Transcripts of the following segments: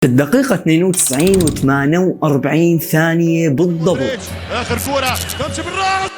في الدقيقة 92 و48 ثانية بالضبط، اخر فورة تمشي بالراس.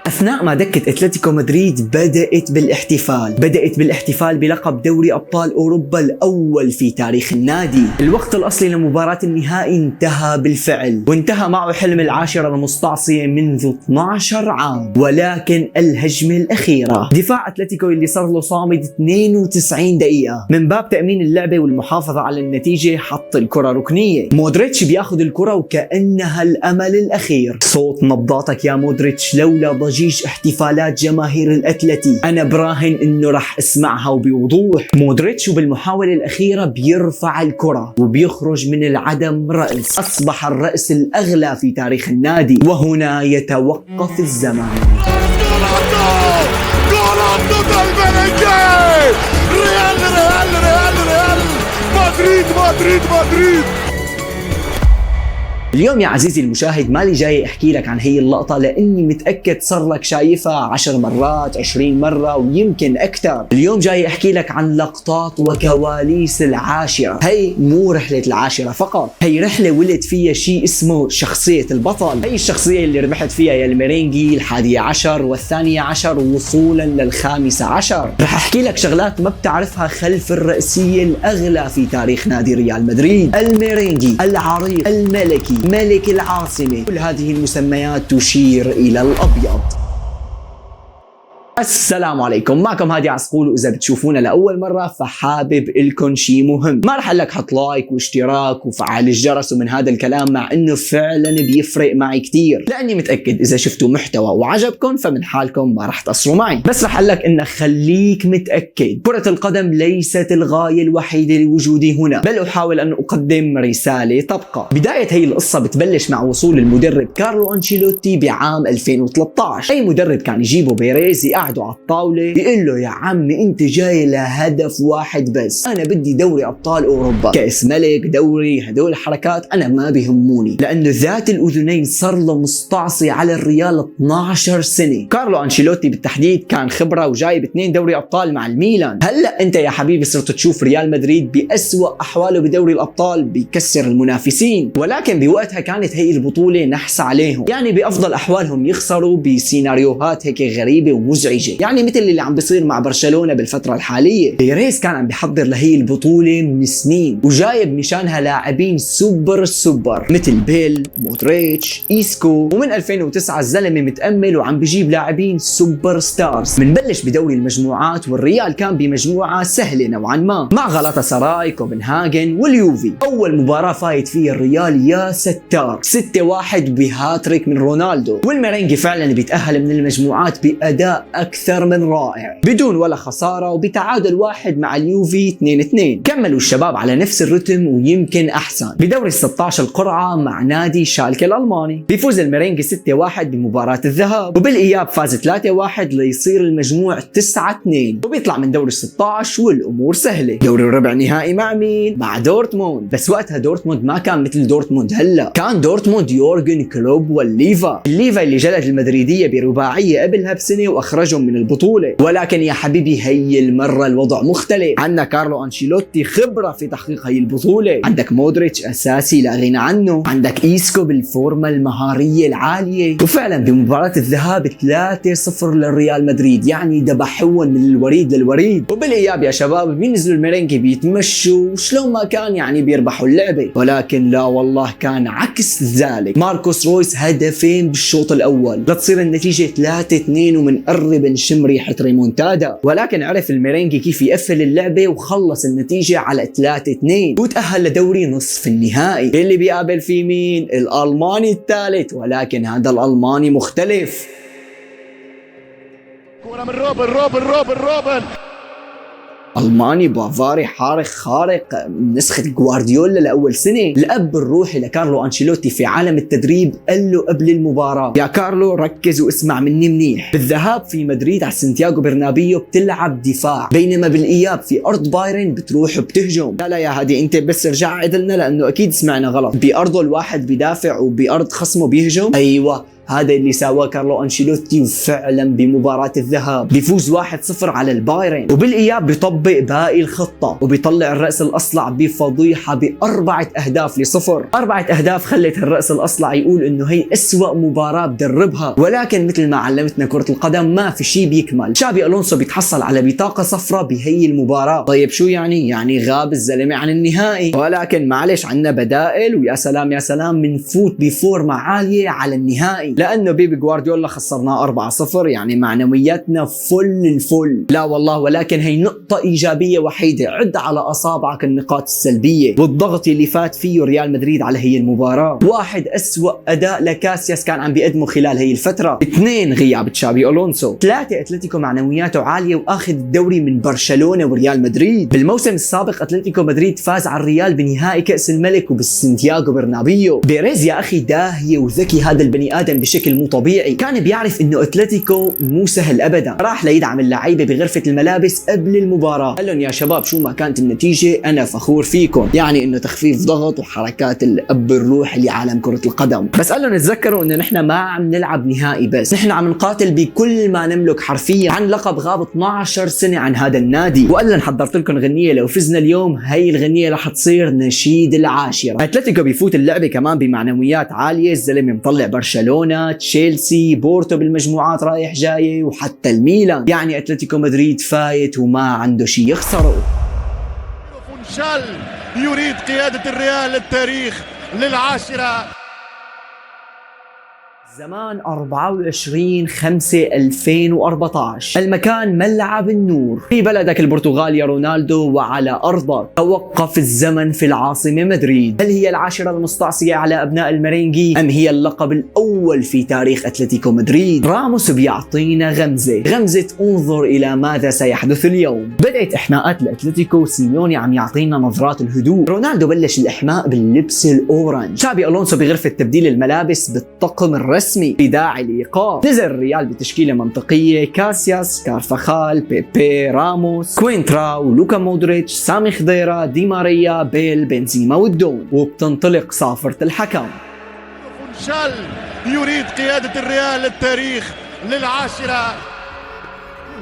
أثناء ما دكة أتلتيكو مدريد بدأت بالاحتفال بلقب دوري أبطال أوروبا الأول في تاريخ النادي. الوقت الأصلي لمباراة النهائي انتهى بالفعل، وانتهى معه حلم العاشرة المستعصية منذ 12 عام. ولكن الهجمة الأخيرة، دفاع أتلتيكو اللي صار له صامد 92 دقيقة من باب تأمين اللعبة والمحافظة على النتيجة، حط الكرة ركنية. مودريتش بياخذ الكرة وكأنها الأمل الأخير. صوت نبضاتك يا مودريتش لولا ضجيج احتفالات جماهير الأتلتي أنا براهن إنه رح اسمعها وبوضوح. مودريتش وبالمحاولة الأخيرة بيرفع الكرة وبيخرج من العدم رأس، أصبح الرأس الأغلى في تاريخ النادي، وهنا يتوقف الزمن. ريال اليوم يا عزيزي المشاهد مالي جاي احكي لك عن هي اللقطة، لاني متأكد صار لك شايفها 10 مرات 20 مرة ويمكن اكثر. اليوم جاي احكي لك عن لقطات وكواليس العاشرة. هي مو رحلة العاشرة فقط، هي رحلة ولد فيها شيء اسمه شخصية البطل. هي الشخصية اللي ربحت فيها يا الميرينجي 11 وال12 وصولا لل15. رح احكي لك شغلات ما بتعرفها خلف الرئيسية الاغلى في تاريخ نادي ريال مدريد، الميرينجي العريق الملكي ملك العاصمة. كل هذه المسميات تشير إلى الأبيض. السلام عليكم، معكم هادي عسقول، وإذا بتشوفونا لأول مرة فحابب إلكم شيء مهم. ما رح لك حط لايك واشتراك وفعل الجرس ومن هذا الكلام، مع إنه فعلا بيفرق معي كتير، لأني متأكد إذا شفتوا محتوى وعجبكم فمن حالكم ما رح تقصروا معي. بس رح لك إنك خليك متأكد كرة القدم ليست الغاية الوحيدة لوجودي هنا، بل أحاول أن أقدم رسالة تبقى. بداية هي القصة بتبلش مع وصول المدرب كارلو أنشيلوتي بعام 2013. أي مدرب كان يجيبه بيريز قعدوا على الطاولة بيقول له يا عمي انت جاي لهدف واحد بس، انا بدي دوري ابطال اوروبا، كاس ملك، دوري، هدول الحركات انا ما بيهموني، لانه ذات الاذنين صار له مستعصي على الريال 12 سنة. كارلو انشيلوتي بالتحديد كان خبرة وجايب 2 دوري ابطال مع الميلان. هلا انت يا حبيبي صرت تشوف ريال مدريد بأسوأ احواله بدوري الابطال بيكسر المنافسين، ولكن بوقتها كانت هي البطولة نحس عليهم، يعني بافضل احوالهم يخسروا بسيناريوهات هيك غريبة ومزعجة، يعني مثل اللي عم بيصير مع برشلونة بالفترة الحالية. بيريز كان عم بيحضر لهي البطولة من سنين وجايب مشانها لاعبين سوبر مثل بيل، مودريتش، إيسكو، ومن 2009 الزلمة متأمل وعم بيجيب لاعبين سوبر ستارز. منبلش بدوري المجموعات والريال كان بمجموعة سهلة نوعا ما مع غلاطة سراي، كوبنهاجن واليوفي. أول مباراة فايت فيها الريال يا ستار 6-1 بهاتريك من رونالدو، والميرينجي فعلا بيتأهل من المجموعات بأداء أكثر من رائع بدون ولا خسارة، وبتعادل واحد مع اليوفي 2-2. كملوا الشباب على نفس الرتم ويمكن أحسن بدوري 16 القرعة مع نادي شالكة الألماني. بيفوز الميرينجي 6-1 بمباراة الذهاب، وبالإياب فاز 3-1 ليصير المجموع 9-2، وبيطلع من دوري 16 والأمور سهلة. دوري الربع نهائي مع مين؟ مع دورتموند، بس وقتها دورتموند ما كان مثل دورتموند هلا، كان دورتموند يورجن كلوب والليفا اللي جلد المدريدية برباعية قبلها بسنة واخرجهم من البطولة. ولكن يا حبيبي هي المرة الوضع مختلف، عندك كارلو أنشيلوتي خبرة في تحقيق هي البطولة، عندك مودريتش أساسي لا غنى عنه، عندك إيسكو بالفورمة المهارية العالية. وفعلا بمباراة الذهاب 3-0 للريال مدريد، يعني دبحون من الوريد للوريد. وبالإياب يا شباب بينزلوا الميرينجي بيتمشوا وشلون ما كان يعني بيربحوا اللعبة، ولكن لا والله كان عكس ذلك. ماركوس رويس هدفين بالشوط الأول لتصير النتيجة 3-2، ومن قرب نشم ريحة ريمونتادا، ولكن عرف الميرينجي كيف يقفل اللعبة وخلص النتيجة على 3-2 وتأهل لدوري نصف النهائي اللي بيقابل فيه مين؟ الألماني الثالث، ولكن هذا الألماني مختلف. كورة من روبن ألماني بافاري حارق خارق، نسخة جوارديولا لأول سنة. الأب الروحي لكارلو أنشيلوتي في عالم التدريب قال له قبل المباراة يا كارلو ركز واسمع مني منيح، بالذهاب في مدريد على سانتياغو برنابيو بتلعب دفاع، بينما بالإياب في أرض بايرن بتروح بتهجم. لا يا هادي انت بس ارجع عدلنا، لأنه أكيد سمعنا غلط، بأرضه الواحد بيدافع وبأرض خصمه بيهجم. أيوة هذا اللي سواه كارلو أنشيلوتي، وفعلا بمباراة الذهاب بيفوز 1-0 على البايرن، وبالإياب بيطبق باقي الخطة وبيطلع الرأس الأصلع بفضيحة ب4 أهداف ل0. 4 أهداف خلت الرأس الأصلع يقول إنه هي أسوأ مباراة بدربها، ولكن مثل ما علمتنا كرة القدم ما في شيء بيكمل. شابي ألونسو بيتحصل على بطاقة صفراء بهي المباراة. طيب شو يعني غاب الزلمة عن النهائي، ولكن معلش عنا بدائل، ويا سلام يا سلام منفوت بفورمة عالية على النهائي، لأنه بيبي جوارديولا خسرناه 4-0، يعني معنوياتنا فل الفل. لا والله، ولكن هي نقطة إيجابية وحيدة، عد على أصابعك النقاط السلبية والضغط اللي فات فيه ريال مدريد على هي المباراة. 1 أسوأ أداء لكاسياس كان عم بيقدمه خلال هي الفترة. 2 غياب تشابي ألونسو. 3 أتلتيكو معنوياته عالية وأخذ الدوري من برشلونة وريال مدريد. بالموسم السابق أتلتيكو مدريد فاز على الريال بنهائي كأس الملك وبالسانتياغو برنابيو. بيريز يا أخي داهية وذكي هذا البني آدم بشكل مو طبيعي، كان بيعرف إنه أتلتيكو مو سهل أبدا، راح ليدعم اللعيبة بغرفة الملابس قبل المباراة، قال لهم يا شباب شو ما كانت النتيجة أنا فخور فيكم، يعني إنه تخفيف ضغط وحركات الأب الروح لعالم كرة القدم. بس قال لهم تذكروا إنه نحن ما عم نلعب نهائي بس، نحن عم نقاتل بكل ما نملك حرفيا عن لقب غاب 12 سنة عن هذا النادي. وقال لهم حضرت لكم غنية لو فزنا اليوم، هي الغنية رح تصير نشيد العاشرة. أتلتيكو بيفوت اللعبة كمان بمعنويات عالية، الزلمة مطلع برشلونة، تشيلسي، بورتو بالمجموعات رايح جاي، وحتى الميلان، يعني أتلتيكو مدريد فايت وما عنده شيء يخسره. فونشال يريد قيادة الريال للتاريخ للعاشرة. زمان 24/5/2014، المكان ملعب النور في بلدك البرتغال يا رونالدو، وعلى أرضك توقف الزمن في العاصمة مدريد. هل هي العاشرة المستعصية على أبناء المرينجي أم هي اللقب الأول في تاريخ أتلتيكو مدريد؟ راموس بيعطينا غمزة انظر إلى ماذا سيحدث اليوم. بدأت إحماءات الأتلتيكو، سيميوني عم يعطينا نظرات الهدوء، رونالدو بلش الإحماء باللبس الأورنج، شابي ألونسو بغرفة تبديل الملابس بالطقم الرسمي في داعي الإيقاف. نزل الريال بتشكيلة منطقية، كاسياس، كارفاخال، بيبي، راموس، كوينترا، لوكا مودريتش، سامي خضيرة، دي ماريا، بيل، بنزيما والدون، وبتنطلق صافرة الحكم. فونشال يريد قيادة الريال للتاريخ للعاشرة.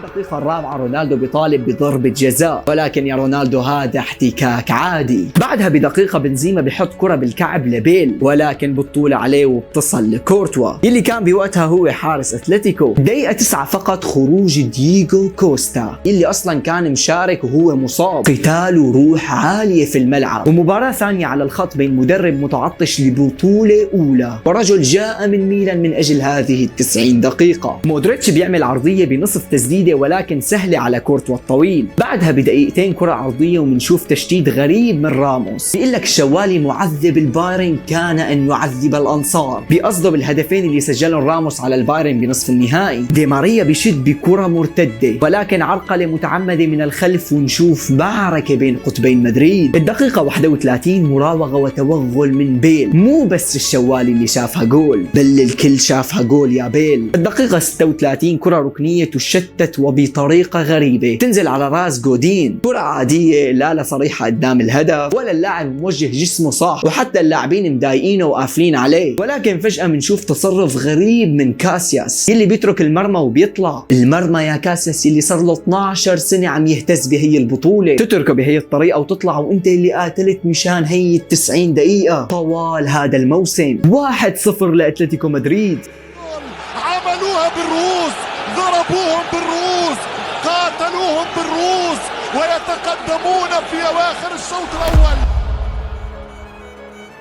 الدقيقة الرابعة رونالدو بيطالب بضربة جزاء، ولكن يا رونالدو هذا احتكاك عادي. بعدها بدقيقة بنزيما بيحط كرة بالكعب لبيل، ولكن بتطول عليه وبتصل لكورتوا اللي كان بوقتها هو حارس أتلتيكو. دقيقة 9 فقط خروج دييغو كوستا اللي أصلا كان مشارك وهو مصاب. قتال وروح عالية في الملعب، ومباراة ثانية على الخط بين مدرب متعطش لبطولة أولى ورجل جاء من ميلان من أجل هذه 90 دقيقة. مودريتش بيعمل عرضية بنصف تسديدة ولكن سهلة على كورتوا الطويل. بعدها بدقيقتين كرة عرضية ومنشوف تشتيت غريب من راموس. بيقول لك الشوالي معذب البايرن كان أن يعذب الأنصار، بقصده بالهدفين اللي سجلهم راموس على البايرن بنصف النهائي. دي ماريا بيشد بكرة مرتدة ولكن عرقلة متعمدة من الخلف، ونشوف معركة بين قطبين مدريد. الدقيقة 31 مراوغة وتوغل من بيل، مو بس الشوالي اللي شافها جول بل الكل شافها جول يا بيل. الدقيقة 36 كرة ركنية تشتت وبطريقة غريبة تنزل على راس جودين، كرة عادية لا صريحة قدام الهدف ولا اللاعب موجه جسمه صح، وحتى اللاعبين مضايقينه وقافلين عليه، ولكن فجأة بنشوف تصرف غريب من كاسياس اللي بيترك المرمى وبيطلع. المرمى يا كاسياس اللي صار له 12 سنة عم يهتز بهي البطولة، تتركه بهي الطريقة وتطلع وانت اللي قاتلت مشان هي 90 دقيقة طوال هذا الموسم. 1-0 لأتلتيكو مدريد. عملوها بالرؤوس، ضربوهم بالرؤوس، قاتلوهم بالرؤوس، ويتقدمون في أواخر الشوط الأول.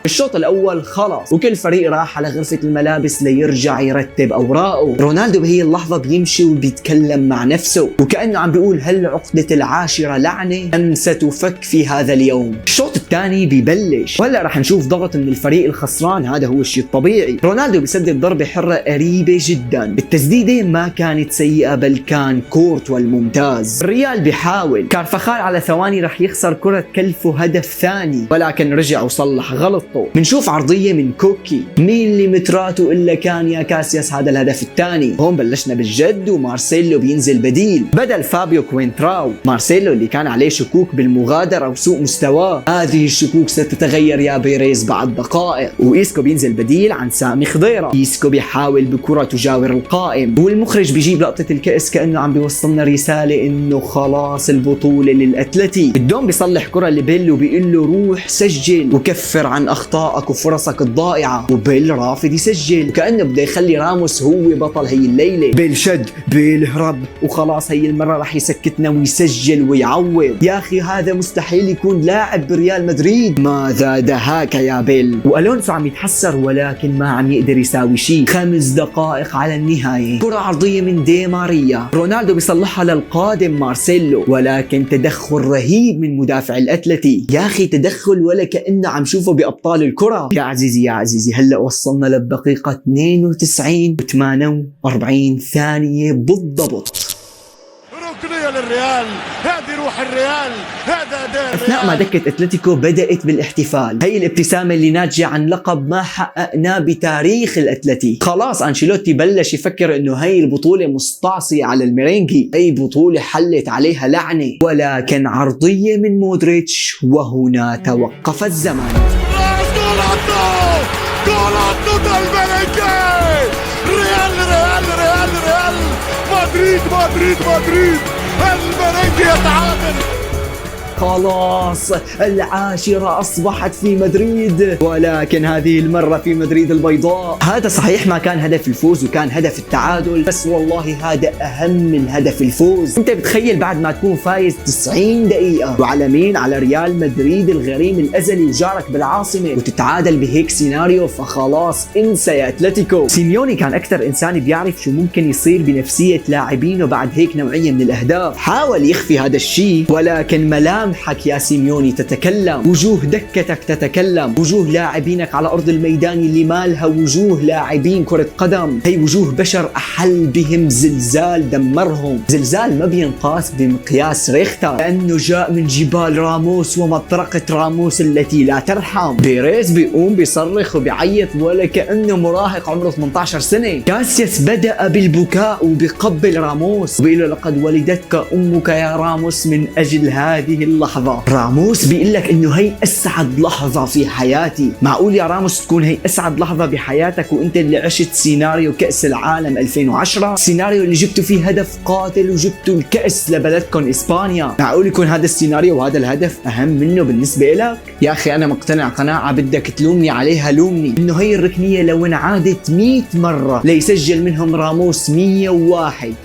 الشوط الأول خلص وكل فريق راح على غرفة الملابس ليرجع يرتب أوراقه. رونالدو بهي اللحظة بيمشي وبيتكلم مع نفسه وكأنه عم بيقول هل عقدة العاشرة لعنة أم ستفك في هذا اليوم. الشوط الثاني بيبلش وهلا رح نشوف ضغط من الفريق الخسران، هذا هو الشيء الطبيعي. رونالدو بيسدد ضربة حرة قريبة جدا، التسديدة ما كانت سيئة بل كان كورتوا الممتاز. الريال بيحاول، كارفاخال على ثواني رح يخسر كرة كلفه هدف ثاني ولكن رجع وصلح غلطه. اتلتيكو. بنشوف عرضية من كوكي مليمترات إلا كان يا كاسياس هذا الهدف الثاني. هون بلشنا بالجد ومارسيلو بينزل بديل بدل فابيو كوينتراو. مارسيلو اللي كان عليه شكوك بالمغادرة وسوء مستواه، هذه الشكوك ستتغير يا بيريز بعد دقائق، وإيسكو بينزل بديل عن سامي خضيرة. إيسكو بيحاول بكرة تجاور القائم، والمخرج بيجيب لقطة الكأس كأنه عم بيوصلنا رسالة إنه خلاص البطولة للأتلتي. الدوم بيصلح كرة لبيل وبيقول له روح سجل وكفر عن أخطائك وفرصك الضائعة، وبيل رافض يسجل وكأنه بده يخلي راموس هو بطل هي الليلة. بيل شد، بيل هرب، وخلاص هي المرة رح يسكتنا ويسجل ويعوض. يا أخي هذا مستحيل يكون لاعب بريال مدريد، ماذا دهاك يا بيل. وألونسو عم يتحسر ولكن ما عم يقدر يساوي شيء. 5 دقائق على النهاية، كرة عرضية من دي ماريا، رونالدو بيصلحها للقادم مارسيلو، ولكن تدخل رهيب من مدافع الأتلتي. يا أخي تدخل ولا كأنه عم شوفه بأبطال الكرة. يا عزيزي يا عزيزي، هلأ وصلنا للدقيقة 92 و48 ثانية بالضبط. ركنية للريال، هذه روح الريال، هذا أداء أثناء ما دكة أتلتيكو بدأت بالاحتفال، هي الابتسامة اللي ناتجة عن لقب ما حققناه بتاريخ الأتلتي. خلاص أنشيلوتي بلش يفكر إنه هي البطولة مستعصية على الميرينجي، هي بطولة حلت عليها لعنة، ولكن عرضية من مودريتش وهنا توقف الزمن. مدريد الميرينجي يتعادل. خلاص العاشرة أصبحت في مدريد، ولكن هذه المرة في مدريد البيضاء. هذا صحيح ما كان هدف الفوز وكان هدف التعادل، بس والله هذا أهم من هدف الفوز. أنت بتخيل بعد ما تكون فايز 90 دقيقة وعلى مين؟ على ريال مدريد الغريم الأزلي وجارك بالعاصمة، وتتعادل بهيك سيناريو، فخلاص انسى يا أتلتيكو. سيميوني كان أكثر إنسان بيعرف شو ممكن يصير بنفسية لاعبينه بعد هيك نوعية من الأهداف. حاول يخفي هذا الشيء، ولكن ملامحك يا سيميوني تتكلم، وجوه دكتك تتكلم، وجوه لاعبينك على أرض الميدان اللي مالها وجوه لاعبين كرة قدم، هي وجوه بشر أحل بهم زلزال دمرهم. زلزال ما بينقاس بمقياس ريختر، لأنه جاء من جبال راموس ومطرقة راموس التي لا ترحم. بيريز بيقوم بيصرخ وبيعيط ولا كأنه مراهق عمره 18 سنة. كاسياس بدأ بالبكاء وبيقبل راموس وبيقول له لقد ولدتك أمك يا راموس من أجل هذه اللحظة. راموس بيقول لك إنه هي أسعد لحظة في حياتي. معقول يا راموس تكون هي أسعد لحظة بحياتك وأنت اللي عشت سيناريو كأس العالم 2010، سيناريو اللي جبتوا فيه هدف قاتل وجبتوا الكأس لبلدكم إسبانيا؟ معقول يكون هذا السيناريو وهذا الهدف أهم منه بالنسبة لك؟ يا أخي أنا مقتنع قناعة بدك تلومني عليها لومني، إنه هي الركنية لو انعادت 100 مرة ليسجل منهم راموس 101،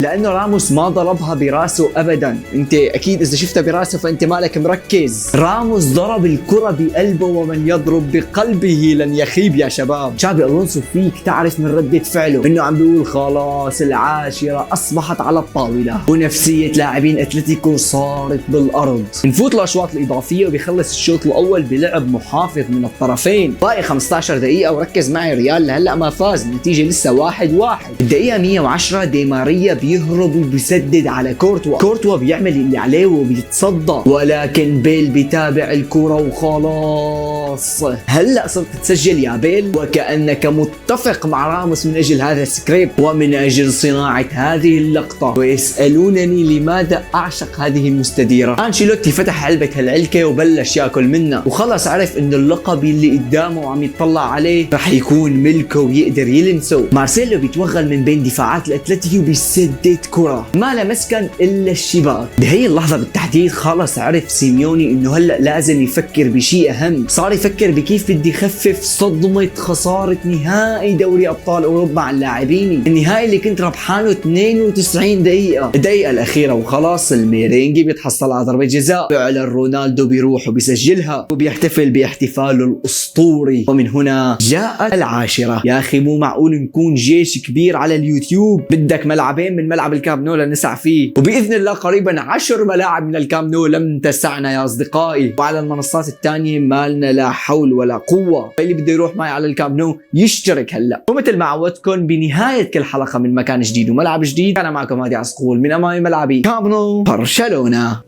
لأنه راموس ما ضربها براسه أبدا. أنت أكيد إذا شفتها براسه فأنت مالك مركز. راموس ضرب الكرة بقلبه، ومن يضرب بقلبه لن يخيب يا شباب. شابي ألونسو فيك تعرف من ردة فعله إنه عم بيقول خلاص العاشرة أصبحت على الطاولة، ونفسية لاعبين أتلتيكو صارت بالأرض. نفوت الأشواط الإضافية وبيخلص الشوط الأول بلعب محافظ من الطرفين. باقي 15 دقيقة وركز معي، ريال هلأ ما فاز، النتيجة لسه 1-1. الدقيقة 110 دي ماريا بيهرب وبيسدد على كورتوا. كورتوا بيعمل اللي عليه وبيتصدى، ولكن بيل بيتابع الكرة وخلاص. هلأ صرت تسجل يا بيل، وكأنك متفق مع راموس من أجل هذا السكريبت ومن أجل صناعة هذه اللقطة. ويسألونني لماذا أعشق هذه المستديرة. أنشيلوتي فتح علبة هالعلكة وبلش ياكل منها، وخلص عرف إنه اللقب اللي قدامه وعم يتطلع عليه رح يكون ملكه ويقدر يلمسه. مارسيلو بيتوغل من بين دفاعات الأتلتيكي وبيسدد كرة ما لمسكن إلا الشباك. بهي اللحظة بالتحديد خلص عرف سيميوني إنه هلأ لازم يفكر بشيء أهم. صار يفكر بكيف بدي يخفف صدمة خسارة نهائي دوري أبطال أوروبا عن لاعبيني، النهائي اللي كنت ربحانه 92 دقيقة. الدقيقة الأخيرة وخلاص الميرينجي بيتحصل على ضربة جزاء، فعلا رونالدو بيروح وبيسجلها وبيحتفل باحتفاله الأسطوري. ومن هنا جاءت العاشرة. يا أخي مو معقول نكون جيش كبير على اليوتيوب، بدك ملعبين من ملعب الكامب نو لنسع فيه، وبإذن الله قريبا 10 ملاعب من الكامب نو لم تسعنا يا أصدقائي. وعلى المنصات الثانية مالنا لا حول ولا قوة. اللي بده يروح معي على الكامب نو يشترك هلا. ومثل ما عودتكم بنهاية كل حلقة من مكان جديد وملعب جديد، أنا معكم هادي عسقول من أمام ملعبي كامب نو برشلونة.